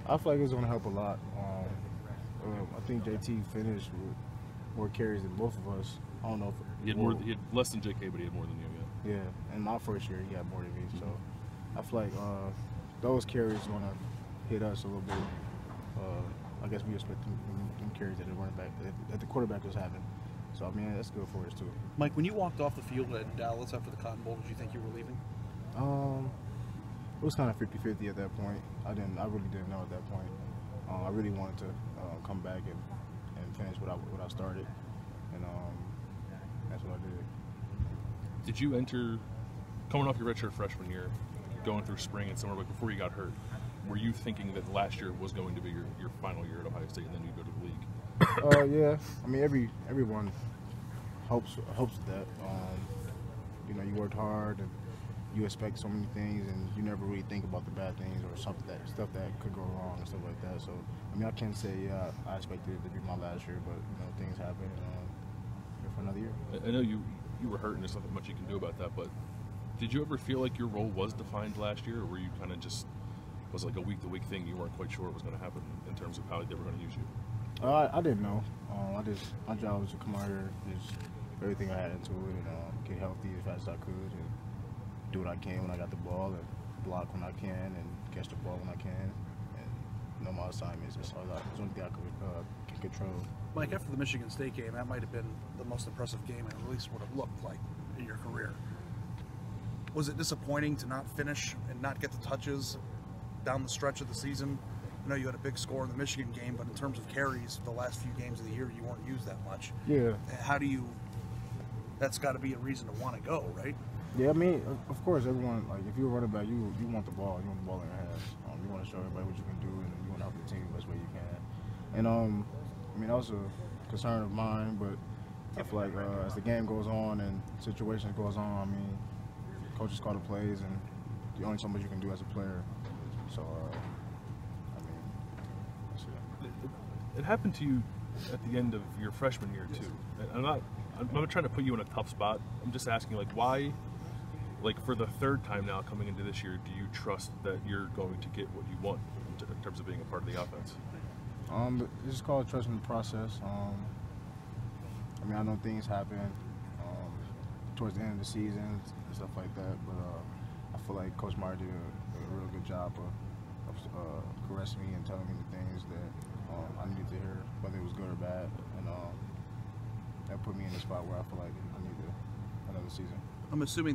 I feel like it's going to help a lot. I think JT finished with more carries than both of us. I don't know if he had less than JK, but he had more than you. Yeah, in my first year, he had more than me. So I feel like those carries are going to hit us a little bit. I guess we expect them carries that the running back, that the quarterback was having. So I mean, that's good for us too. Mike, when you walked off the field in Dallas after the Cotton Bowl, did you think you were leaving? It was kind of 50-50 at that point. I really didn't know at that point. I really wanted to come back and finish what I started, and that's what I did. Did you enter, coming off your redshirt freshman year, going through spring and summer, but before you got hurt, were you thinking that last year was going to be your final year at Ohio State and then you go to the league? Yeah. I mean, everyone hopes that. You know, you worked hard and you expect so many things, and you never really think about the bad things or stuff that could go wrong and stuff like that. So, I mean, I can't say I expected it to be my last year, but you know, things happen. Here for another year. I know you were hurt, and there's nothing much you can do about that. But did you ever feel like your role was defined last year, or were you kind of just was like a week-to-week thing? You weren't quite sure what was going to happen in terms of how they were going to use you. I didn't know. My job was to come out here, just everything I had into it, and get healthy as fast as I could, and do what I can when I got the ball, and block when I can, and catch the ball when I can, and know my assignments. That's all the only thing I can control. Mike, after the Michigan State game, that might have been the most impressive game, at least what it looked like in your career. Was it disappointing to not finish and not get the touches down the stretch of the season? I know you had a big score in the Michigan game, but in terms of carries, the last few games of the year, you weren't used that much. Yeah. How do you? That's got to be a reason to want to go, right? Yeah, I mean, of course, everyone, like, if you're a running back, you want the ball. You want the ball in your hands. You want to show everybody what you can do, and you want to help the team the best way you can. And, I mean, that was a concern of mine, but I feel like as the game goes on and situations goes on, I mean, coaches call the plays, and there's only so much you can do as a player. So, I mean, that's it. It happened to you at the end of your freshman year, too. I'm not trying to put you in a tough spot. I'm just asking, like, why, like, for the third time now coming into this year, do you trust that you're going to get what you want in terms of being a part of the offense? It's just called trusting the process. I mean, I know things happen towards the end of the season and stuff like that, but I feel like Coach Meyer did a real good job of caressing me and telling me the things that I needed to hear, whether it was good or bad, and that put me in a spot where I feel like I need another season. I'm assuming